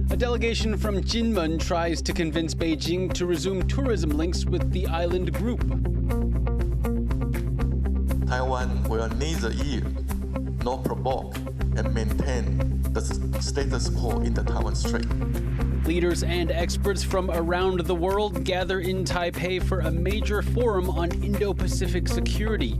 A delegation from Kinmen tries to convince Beijing to resume tourism links with the island group. Taiwan will neither yield nor provoke and maintain the status quo in the Taiwan Strait. Leaders and experts from around the world gather in Taipei for a major forum on Indo-Pacific security.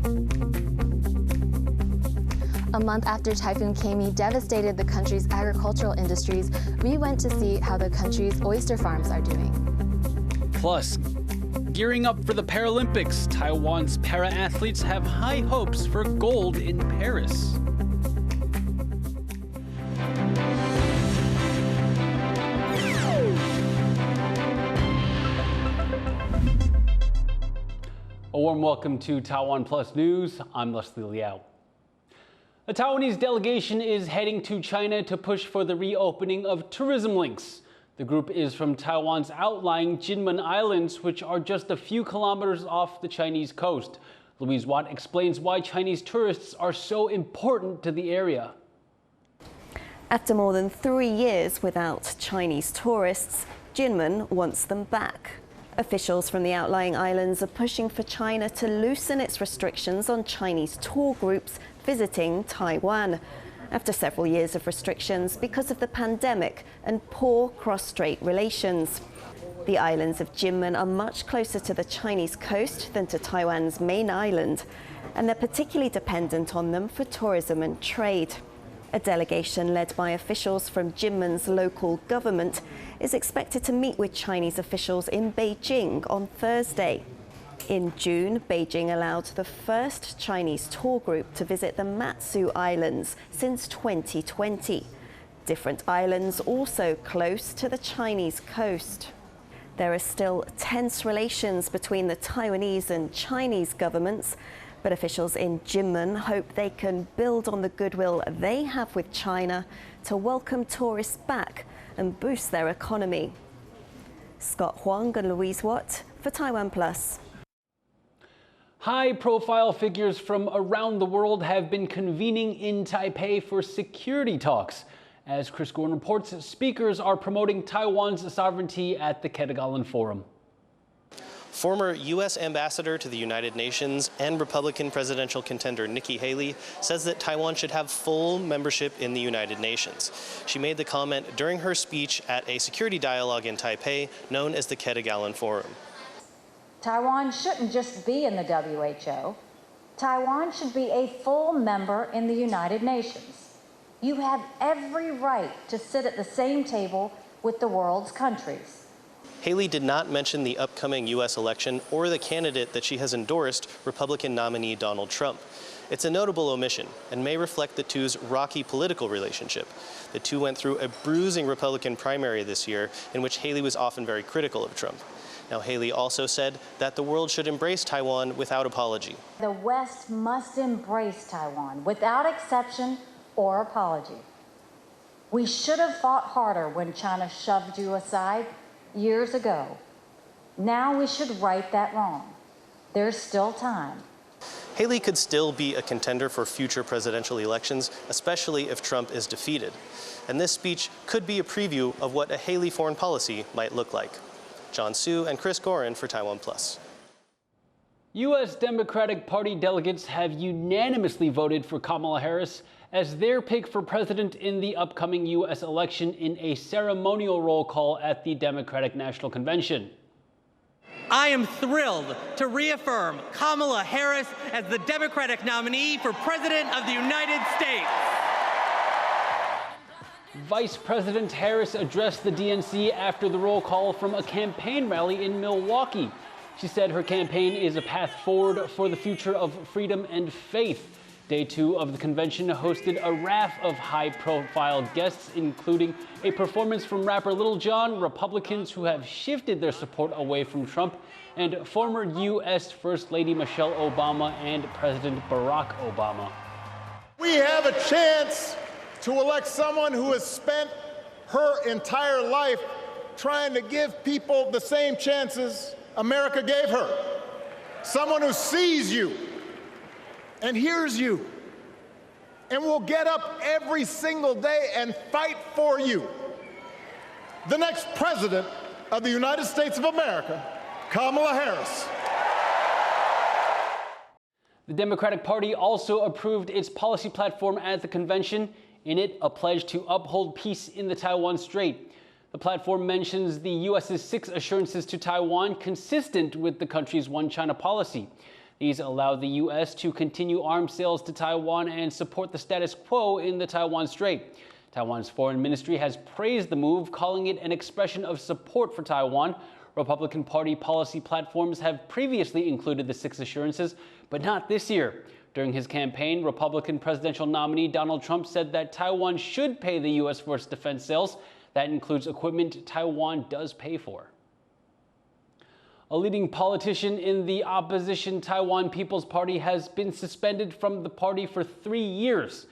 A month after Typhoon Gaemi devastated the country's agricultural industries, we went to see how the country's oyster farms are doing. Plus, gearing up for the Paralympics, Taiwan's para-athletes have high hopes for gold in Paris. A warm welcome to TaiwanPlus News. I'm Leslie Liao. A Taiwanese delegation is heading to China to push for the reopening of tourism links. The group is from Taiwan's outlying Kinmen Islands, which are just a few kilometers off the Chinese coast. Louise Watt explains why Chinese tourists are so important to the area. After more than 3 years without Chinese tourists, Kinmen wants them back. Officials from the outlying islands are pushing for China to loosen its restrictions on Chinese tour groups visiting Taiwan, after several years of restrictions because of the pandemic and poor cross-strait relations. The islands of Kinmen are much closer to the Chinese coast than to Taiwan's main island, and they're particularly dependent on them for tourism and trade. A delegation led by officials from Kinmen's local government is expected to meet with Chinese officials in Beijing on Thursday. In June, Beijing allowed the first Chinese tour group to visit the Matsu Islands since 2020. Different islands also close to the Chinese coast. There are still tense relations between the Taiwanese and Chinese governments, but officials in Kinmen hope they can build on the goodwill they have with China to welcome tourists back and boost their economy. Scott Huang and Louise Watt for TaiwanPlus. High-profile figures from around the world have been convening in Taipei for security talks. As Chris Gorn reports, speakers are promoting Taiwan's sovereignty at the Ketagalan Forum. Former U.S. ambassador to the United Nations and Republican presidential contender Nikki Haley says that Taiwan should have full membership in the United Nations. She made the comment during her speech at a security dialogue in Taipei known as the Ketagalan Forum. Taiwan shouldn't just be in the WHO. Taiwan should be a full member in the United Nations. You have every right to sit at the same table with the world's countries. Haley did not mention the upcoming U.S. election or the candidate that she has endorsed, Republican nominee Donald Trump. It's a notable omission and may reflect the two's rocky political relationship. The two went through a bruising Republican primary this year in which Haley was often very critical of Trump. Now, Haley also said that the world should embrace Taiwan without apology. The West must embrace Taiwan without exception or apology. We should have fought harder when China shoved you aside years ago. Now we should right that wrong. There's still time. Haley could still be a contender for future presidential elections, especially if Trump is defeated. And this speech could be a preview of what a Haley foreign policy might look like. John Su and Chris Gorin for TaiwanPlus. U.S. Democratic Party delegates have unanimously voted for Kamala Harris as their pick for president in the upcoming U.S. election in a ceremonial roll call at the Democratic National Convention. I am thrilled to reaffirm Kamala Harris as the Democratic nominee for President of the United States. Vice President Harris addressed the DNC after the roll call from a campaign rally in Milwaukee. She said her campaign is a path forward for the future of freedom and faith. Day 2 of the convention hosted a raft of high-profile guests, including a performance from rapper Lil Jon, Republicans who have shifted their support away from Trump, and former U.S. First Lady Michelle Obama and President Barack Obama. We have a chance to elect someone who has spent her entire life trying to give people the same chances America gave her. Someone who sees you and hears you and will get up every single day and fight for you. The next president of the United States of America, Kamala Harris. The Democratic Party also approved its policy platform at the convention. In it, a pledge to uphold peace in the Taiwan Strait. The platform mentions the U.S.'s 6 assurances to Taiwan consistent with the country's One China policy. These allow the U.S. to continue arms sales to Taiwan and support the status quo in the Taiwan Strait. Taiwan's foreign ministry has praised the move, calling it an expression of support for Taiwan. Republican Party policy platforms have previously included the 6 assurances, but not this year. During his campaign, Republican presidential nominee Donald Trump said that Taiwan should pay the U.S. for its defense sales. That includes equipment Taiwan does pay for. A leading politician in the opposition Taiwan Peoples Party has been suspended from the party for 3 years.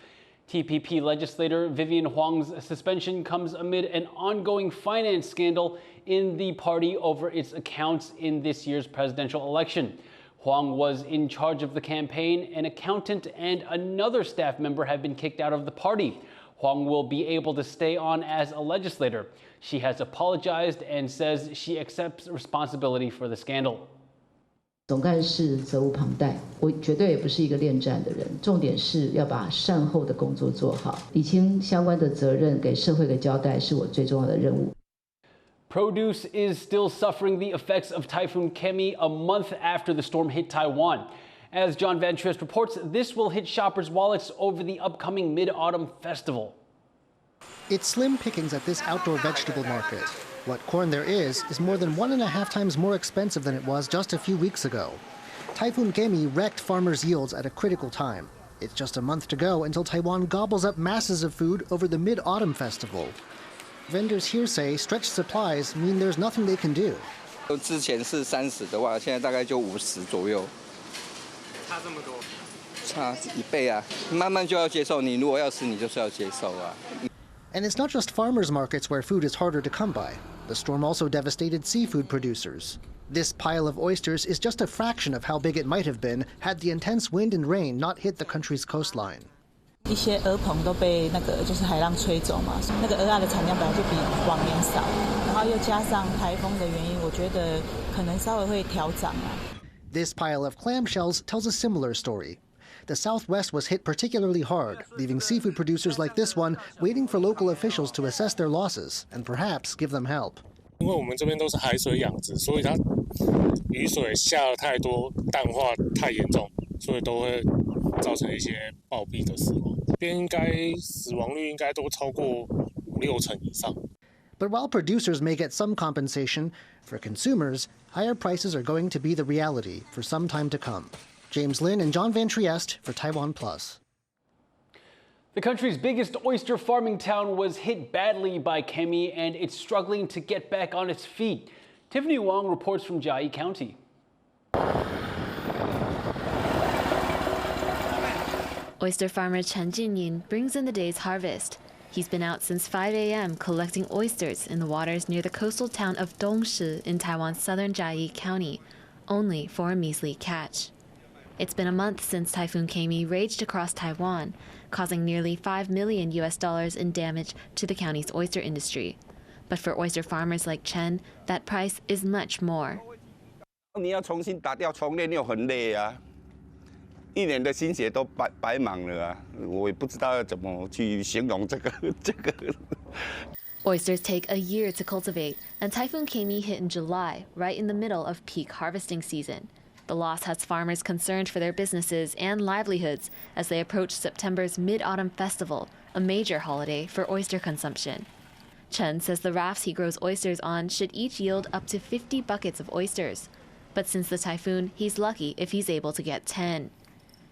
TPP legislator Vivian Huang's suspension comes amid an ongoing finance scandal in the party over its accounts in this year's presidential election. Huang was in charge of the campaign. An accountant and another staff member have been kicked out of the party. Huang will be able to stay on as a legislator. She has apologized and says she accepts responsibility for the scandal. 总干事责无旁贷，我绝对也不是一个恋战的人。重点是要把善后的工作做好，理清相关的责任，给社会个交代，是我最重要的任务。 Produce is still suffering the effects of Typhoon Gaemi a month after the storm hit Taiwan. As John Van Trist reports, this will hit shoppers' wallets over the upcoming Mid-Autumn Festival. It's slim pickings at this outdoor vegetable market. What corn there is more than 1.5 times more expensive than it was just a few weeks ago. Typhoon Gaemi wrecked farmers' yields at a critical time. It's just a month to go until Taiwan gobbles up masses of food over the Mid-Autumn Festival. Vendors here say stretched supplies mean there's nothing they can do. 之前是30的话，现在大概就50左右。差这么多？差1倍啊！慢慢就要接受，你如果要吃，你就是要接受啊。 And it's not just farmers' markets where food is harder to come by. The storm also devastated seafood producers. This pile of oysters is just a fraction of how big it might have been had the intense wind and rain not hit the country's coastline. 一些鹅棚都被就是海浪吹走嘛，鹅啊的产量本来就比往年少，然后又加上台风的原因，我觉得可能稍微会调涨啊。This pile of clamshells tells a similar story. The Southwest was hit particularly hard, leaving seafood producers like this one waiting for local officials to assess their losses and perhaps give them help. 因为我们这边都是海水养殖，所以它雨水下得太多，淡化太严重，所以都会造成一些暴毙的死亡。这边应该死亡率应该都超过5-6成以上。 But while producers may get some compensation, for consumers, higher prices are going to be the reality for some time to come. James Lin and John Van Trieste for TaiwanPlus. The country's biggest oyster farming town was hit badly by Gaemi, and it's struggling to get back on its feet. Tiffany Wong reports from Jiayi County. Oyster farmer Chen Jinyin brings in the day's harvest. He's been out since 5 a.m. collecting oysters in the waters near the coastal town of Dongshi in Taiwan's southern Jiayi County, only for a measly catch. It's been a month since Typhoon Gaemi raged across Taiwan, causing nearly $5 million in damage to the county's oyster industry. But for oyster farmers like Chen, that price is much more. 你要重新打掉重练又很累啊，一年的心血都白忙了啊，我也不知道要怎么去形容这个。Oysters take a year to cultivate, and Typhoon Gaemi hit in July, right in the middle of peak harvesting season. The loss has farmers concerned for their businesses and livelihoods as they approach September's Mid-Autumn Festival, a major holiday for oyster consumption. Chen says the rafts he grows oysters on should each yield up to 50 buckets of oysters. But since the typhoon, he's lucky if he's able to get 10.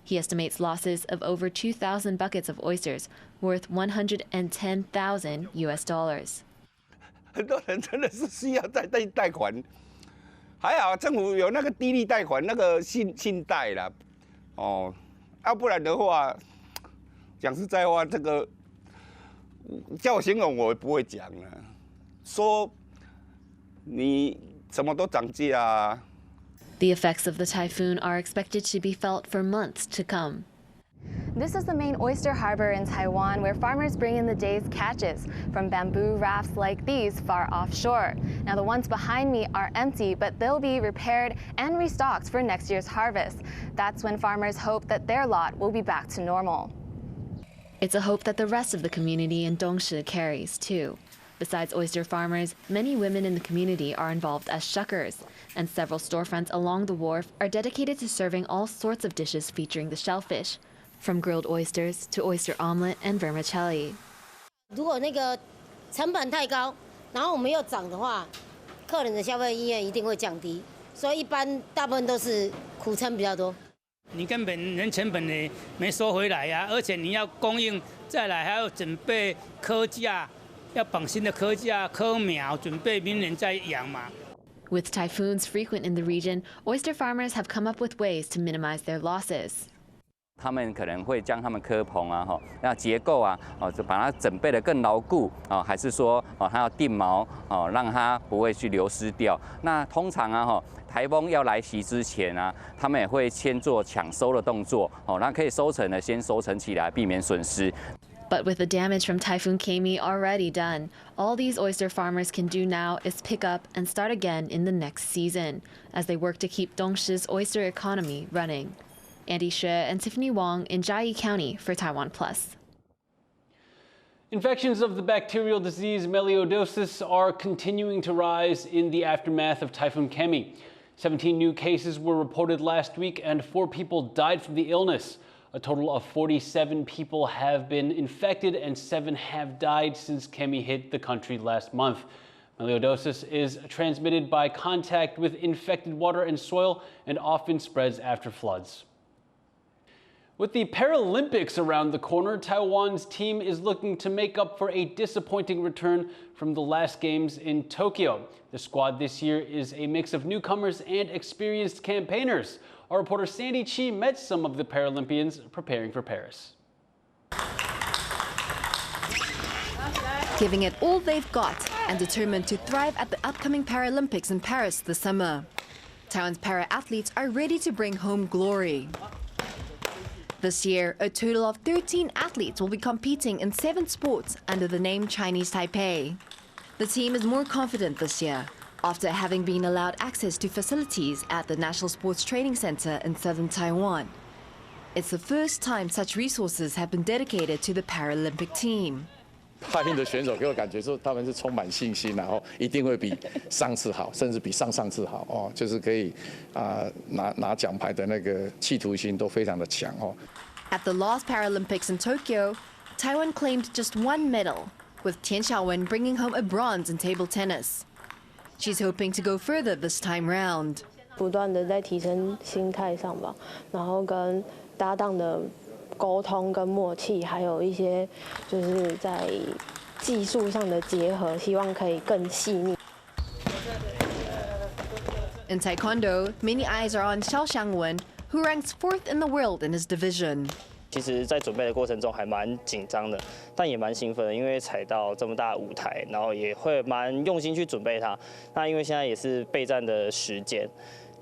He estimates losses of over 2,000 buckets of oysters, worth $110,000. 很多人真的是需要贷款。 还好政府有那个低利贷款，那个信贷啦，哦，要不然的话，讲实在话，这个叫我形容我也不会讲了，说你什么都涨价啊。 The effects of the typhoon are expected to be felt for months to come. This is the main oyster harbor in Taiwan, where farmers bring in the day's catches from bamboo rafts like these far offshore. Now, the ones behind me are empty, but they'll be repaired and restocked for next year's harvest. That's when farmers hope that their lot will be back to normal. It's a hope that the rest of the community in Dongshi carries, too. Besides oyster farmers, many women in the community are involved as shuckers, and several storefronts along the wharf are dedicated to serving all sorts of dishes featuring the shellfish, from grilled oysters to oyster omelet and vermicelli. 如果那个成本太高，然后我们又涨的话，客人的消费意愿一定会降低，所以一般大部分都是苦撑比较多。你根本人成本呢没收回来呀，而且你要供应，再来还要准备科架，要绑新的科架、科苗，准备明年再养嘛。With typhoons frequent in the region, oyster farmers have come up with ways to minimize their losses. 他们可能会将他们科棚啊，那结构啊，就把它整备得更牢固啊，还是说它要定锚让它不会去流失掉。那通常啊，台风要来袭之前啊，他们也会先做抢收的动作，那可以收成的先收成起来，避免损失。 But with the damage from Typhoon Gaemi already done, all these oyster farmers can do now is pick up and start again in the next season, as they work to keep Dongshi's oyster economy running. Andy Xue and Tiffany Wong in Jiayi County for TaiwanPlus. Infections of the bacterial disease melioidosis are continuing to rise in the aftermath of Typhoon Gaemi. 17 new cases were reported last week and 4 people died from the illness. A total of 47 people have been infected and 7 have died since Gaemi hit the country last month. Melioidosis is transmitted by contact with infected water and soil and often spreads after floods. With the Paralympics around the corner, Taiwan's team is looking to make up for a disappointing return from the last games in Tokyo. The squad this year is a mix of newcomers and experienced campaigners. Our reporter Sandy Chi met some of the Paralympians preparing for Paris. Giving it all they've got and determined to thrive at the upcoming Paralympics in Paris this summer. Taiwan's para-athletes are ready to bring home glory. This year, a total of 13 athletes will be competing in 7 sports under the name Chinese Taipei. The team is more confident this year, after having been allowed access to facilities at the National Sports Training Center in southern Taiwan. It's the first time such resources have been dedicated to the Paralympic team. 帕运的选手给我感觉说他们是充满信心，然后一定会比上次好，甚至比上次好哦，就是可以拿奖牌的那个企图心都非常的强哦。At the last Paralympics in Tokyo, Taiwan claimed just 1 medal, with Tian Xiaowen bringing home a bronze in table tennis. She's hoping to go further this time round. 不断的在提升心态上吧，然后跟搭档的 沟通跟默契，还有一些就是在技术上的结合，希望可以更细腻。In Taekwondo, many eyes are on Xiao Xiangwen, who ranks 4th in the world in his division. 其实，在准备的过程中还蛮紧张的，但也蛮兴奋的，因为踩到这么大的舞台，然后也会蛮用心去准备它。那因为现在也是备战的时间，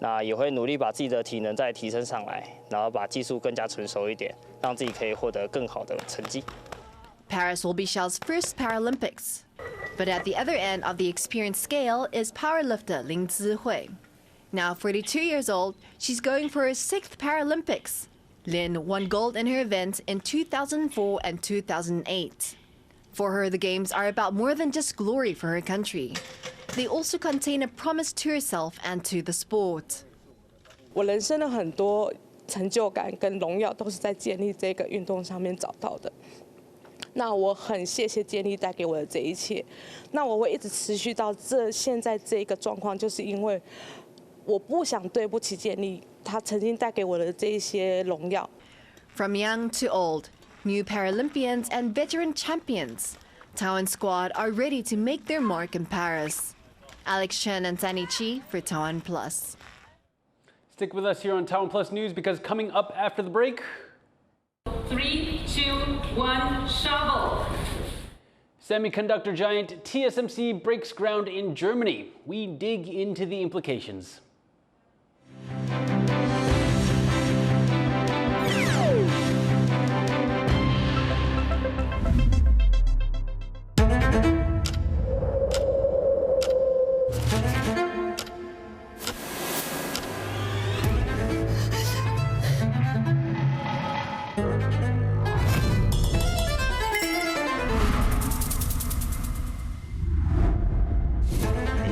那也会努力把自己的体能再提升上来，然后把技术更加成熟一点，让自己可以获得更好的成绩。Paris will be Xiao's first Paralympics, but at the other end of the experience scale is powerlifter Lin Zihui. Now 42 years old, she's going for her 6th Paralympics. Lin won gold in her events in 2004 and 2008. For her, the games are about more than just glory for her country. They also contain a promise to herself and to the sport. 我人生的很多成就感跟荣耀都是在建立这个运动上面找到的。那我很谢谢建立带给我的这一切。那我会一直持续到现在这个状况，就是因为我不想对不起建立，他曾经带给我的这一些荣耀。From young to old, new Paralympians and veteran champions, Taiwan squad are ready to make their mark in Paris. Alex Chen and Sandy Chi for TaiwanPlus. Stick with us here on TaiwanPlus News, because coming up after the break... 3, 2, 1, shovel! Semiconductor giant TSMC breaks ground in Germany. We dig into the implications.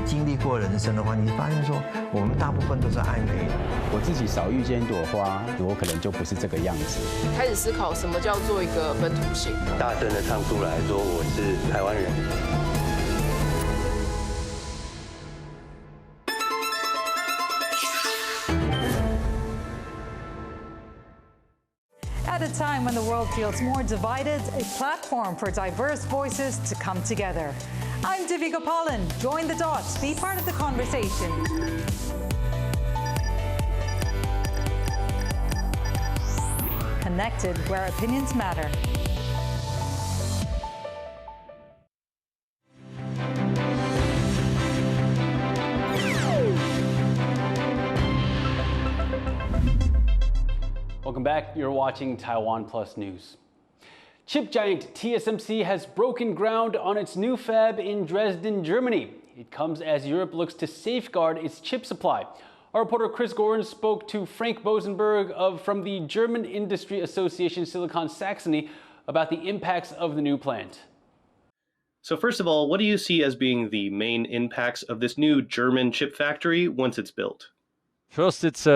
经历过人生的话，你发现说，我们大部分都是爱美。我自己少遇见一朵花，我可能就不是这个样子。开始思考什么叫做一个本土性，大声的唱出来说我是台湾人。At a time when the world feels more divided, a platform for diverse voices to come together. I'm Divi Gopalan. Join the dots. Be part of the conversation. Connected where opinions matter. Welcome back. You're watching TaiwanPlus News. Chip giant TSMC has broken ground on its new fab in Dresden, Germany. It comes as Europe looks to safeguard its chip supply. Our reporter Chris Gorin spoke to Frank Bosenberg from the German Industry Association Silicon Saxony about the impacts of the new plant. So first of all, what do you see as being the main impacts of this new German chip factory once it's built? First, it's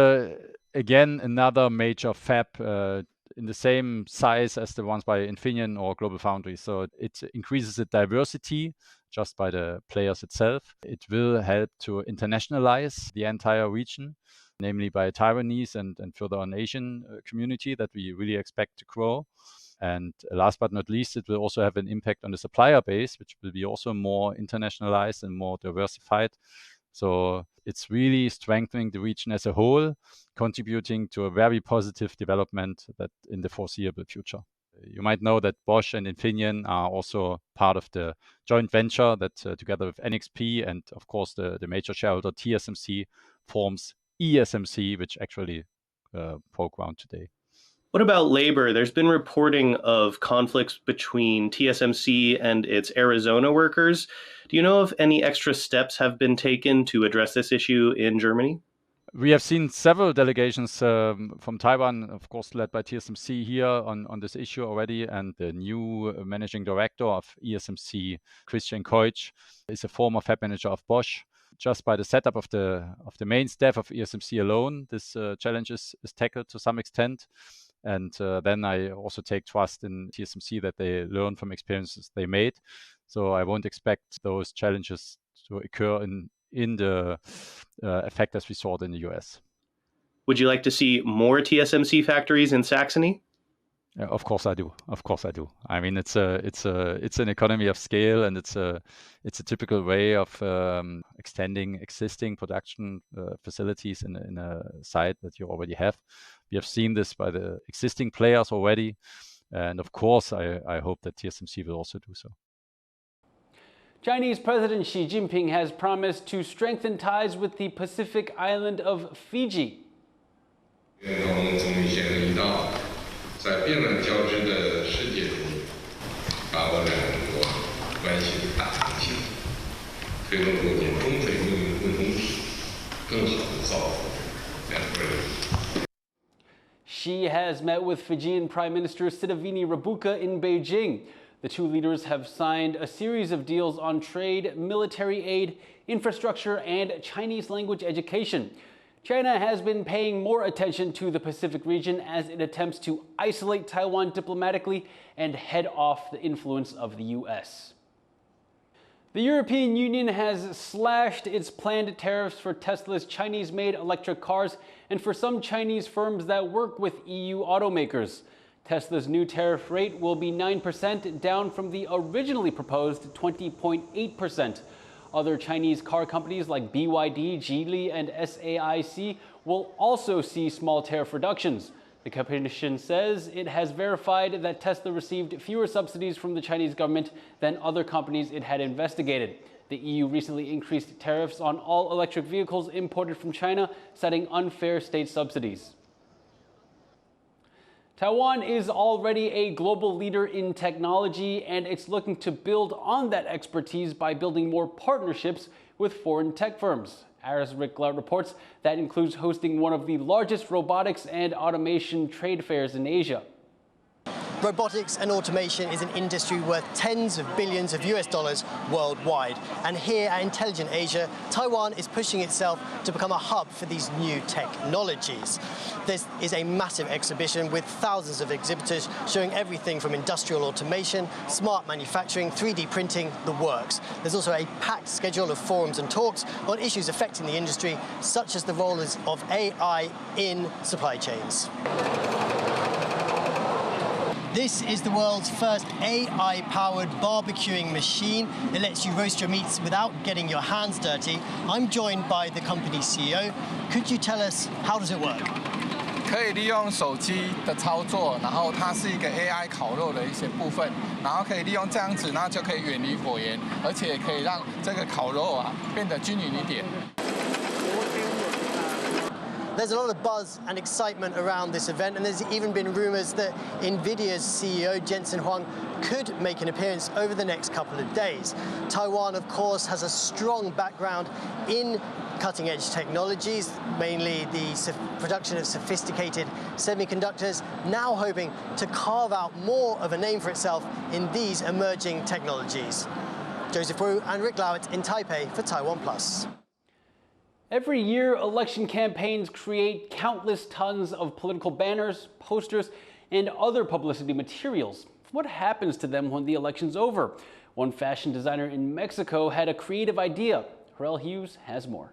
again another major fab in the same size as the ones by Infineon or GlobalFoundries. So it increases the diversity just by the players itself. It will help to internationalize the entire region, namely by Taiwanese and further on Asian community that we really expect to grow. And last but not least, it will also have an impact on the supplier base, which will be also more internationalized and more diversified. So it's really strengthening the region as a whole, contributing to a very positive development that in the foreseeable future. You might know that Bosch and Infineon are also part of the joint venture that together with NXP and of course the major shareholder TSMC forms ESMC, which actually broke ground today. What about labor? There's been reporting of conflicts between TSMC and its Arizona workers. Do you know if any extra steps have been taken to address this issue in Germany? We have seen several delegations from Taiwan, of course, led by TSMC here on this issue already. And the new managing director of ESMC, Christian Keutsch, is a former fab manager of Bosch. Just by the setup of the main staff of ESMC alone, this challenge is tackled to some extent. And then I also take trust in TSMC that they learn from experiences they made. So I won't expect those challenges to occur in the effect as we saw it in the US. Would you like to see more TSMC factories in Saxony? Yeah, of course I do. Of course I do. I mean, it's an economy of scale, and it's a typical way of extending existing production facilities in a site that you already have. We have seen this by the existing players already, and of course I hope that TSMC will also do so. Chinese President Xi Jinping has promised to strengthen ties with the Pacific island of Fiji. 在变乱交织的世界中，把握两国关系的大环境，推动构建中非命运共同体，更好地造福两国人民。 Xi has met with Fijian Prime Minister Sitiveni Rabuka in Beijing. The two leaders have signed a series of deals on trade, military aid, infrastructure, and Chinese language education. China has been paying more attention to the Pacific region as it attempts to isolate Taiwan diplomatically and head off the influence of the US. The European Union has slashed its planned tariffs for Tesla's Chinese-made electric cars and for some Chinese firms that work with EU automakers. Tesla's new tariff rate will be 9%, down from the originally proposed 20.8%. Other Chinese car companies like BYD, Geely, and SAIC will also see small tariff reductions. The Commission says it has verified that Tesla received fewer subsidies from the Chinese government than other companies it had investigated. The EU recently increased tariffs on all electric vehicles imported from China, citing unfair state subsidies. Taiwan is already a global leader in technology, and it's looking to build on that expertise by building more partnerships with foreign tech firms. Aris Rick Glut reports that includes hosting one of the largest robotics and automation trade fairs in Asia. Robotics and automation is an industry worth tens of billions of US dollars worldwide. And here at Intelligent Asia, Taiwan is pushing itself to become a hub for these new technologies. This is a massive exhibition with thousands of exhibitors showing everything from industrial automation, smart manufacturing, 3D printing, the works. There's also a packed schedule of forums and talks on issues affecting the industry, such as the role of AI in supply chains. This is the world's first AI-powered barbecuing machine. It lets you roast your meats without getting your hands dirty. I'm joined by the company's CEO. Could you tell us how does it work? 可以利用手机的操作，然后它是一个 AI 烤肉的一些部分，然后可以利用这样子，然后就可以远离火焰，而且可以让这个烤肉啊变得均匀一点。 There's a lot of buzz and excitement around this event, and there's even been rumors that NVIDIA's CEO, Jensen Huang, could make an appearance over the next couple of days. Taiwan, of course, has a strong background in cutting-edge technologies, mainly the production of sophisticated semiconductors, now hoping to carve out more of a name for itself in these emerging technologies. Joseph Wu and Rick Liao in Taipei for TaiwanPlus. Every year, election campaigns create countless tons of political banners, posters, and other publicity materials. What happens to them when the election's over? One fashion designer in Mexico had a creative idea. Harrell Hughes has more.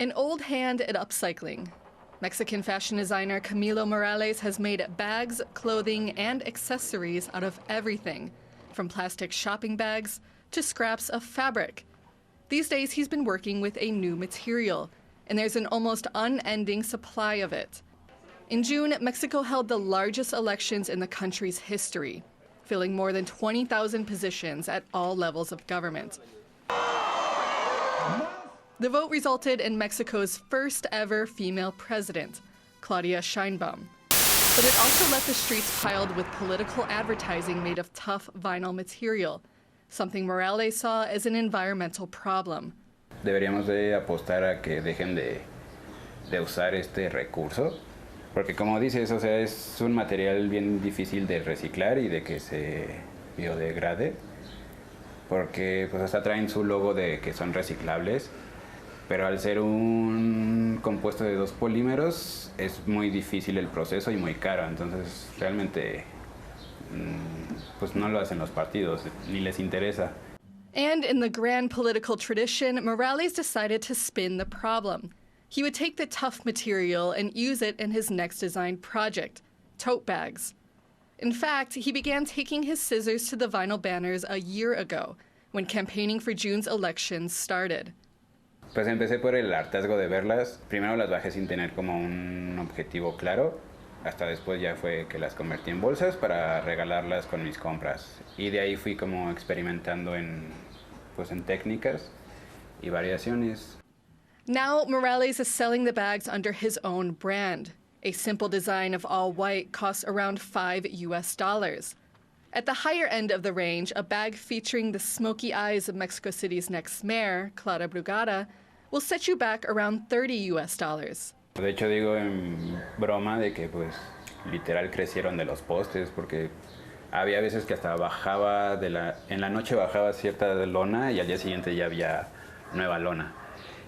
An old hand at upcycling. Mexican fashion designer Camilo Morales has made bags, clothing, and accessories out of everything, from plastic shopping bags to scraps of fabric. These days, he's been working with a new material, and there's an almost unending supply of it. In June, Mexico held the largest elections in the country's history, filling more than 20,000 positions at all levels of government. The vote resulted in Mexico's first ever female president, Claudia Sheinbaum. But it also left the streets piled with political advertising made of tough vinyl material, something Morales saw as an environmental problem. Deberíamos de apostar a que dejen de usar este recurso, porque como dices, o sea, es un material bien difícil de reciclar y de que se biodegrade, porque pues hasta traen su logo de que son reciclables, pero al ser un compuesto de dos polímeros es muy difícil el proceso y muy caro, entonces realmente pues no lo hacen los partidos, ni les interesa. And in the grand political tradition, Morales decided to spin the problem. He would take the tough material and use it in his next design project, tote bags. In fact, he began taking his scissors to the vinyl banners a year ago, when campaigning for June's elections started. Pues empecé por el hartazgo de verlas. Primero las bajé sin tener como un objetivo claro. Hasta después ya fue que las convertí en bolsas para regalarlas con mis compras. Y de ahí fui como experimentando en técnicas y variaciones. Now Morales is selling the bags under his own brand. A simple design of all white costs around $5 US. At the higher end of the range, a bag featuring the smoky eyes of Mexico City's next mayor, Clara Brugada, will set you back around $30 US. De hecho digo en broma de que pues literal crecieron de los postes porque había veces que hasta bajaba en la noche bajaba cierta lona y al día siguiente ya había nueva lona.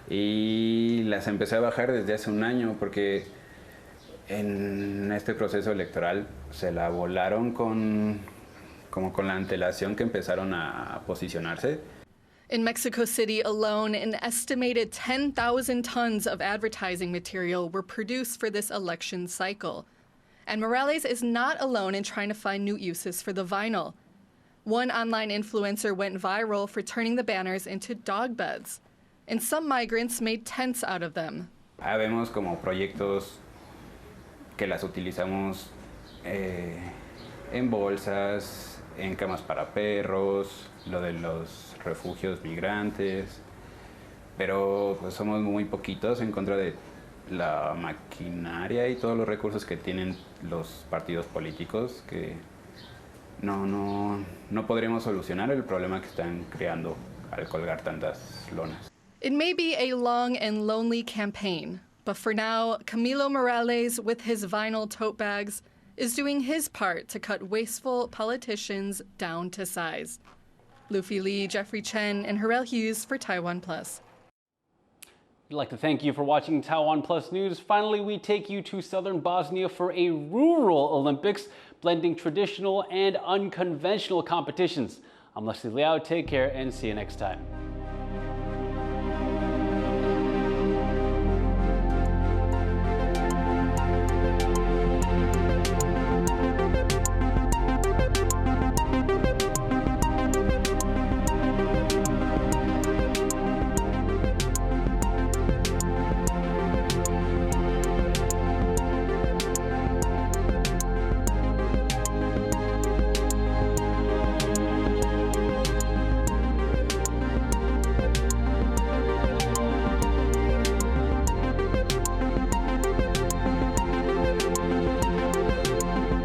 Y las empecé a bajar desde hace un año porque en este proceso electoral se la volaron con la antelación que empezaron a posicionarse. In Mexico City alone, an estimated 10,000 tons of advertising material were produced for this election cycle. And Morales is not alone in trying to find new uses for the vinyl. One online influencer went viral for turning the banners into dog beds, and some migrants made tents out of them. Vemos como proyectos que las utilizamos en bolsas, en camas para perros, lo de los refugios migrantes, pero pues somos muy poquitos en contra de la maquinaria y todos los recursos que tienen los partidos políticos que no podremos solucionar el problema que están creando al colgar tantas lonas. It may be a long and lonely campaign, But for now, Camilo Morales, with his vinyl tote bags, is doing his part to cut wasteful politicians down to size. Luffy Lee, Jeffrey Chen, and Harel Hughes for TaiwanPlus. I'd like to thank you for watching Taiwan Plus News. Finally, we take you to southern Bosnia for a rural Olympics, blending traditional and unconventional competitions. I'm Leslie Liao. Take care and see you next time.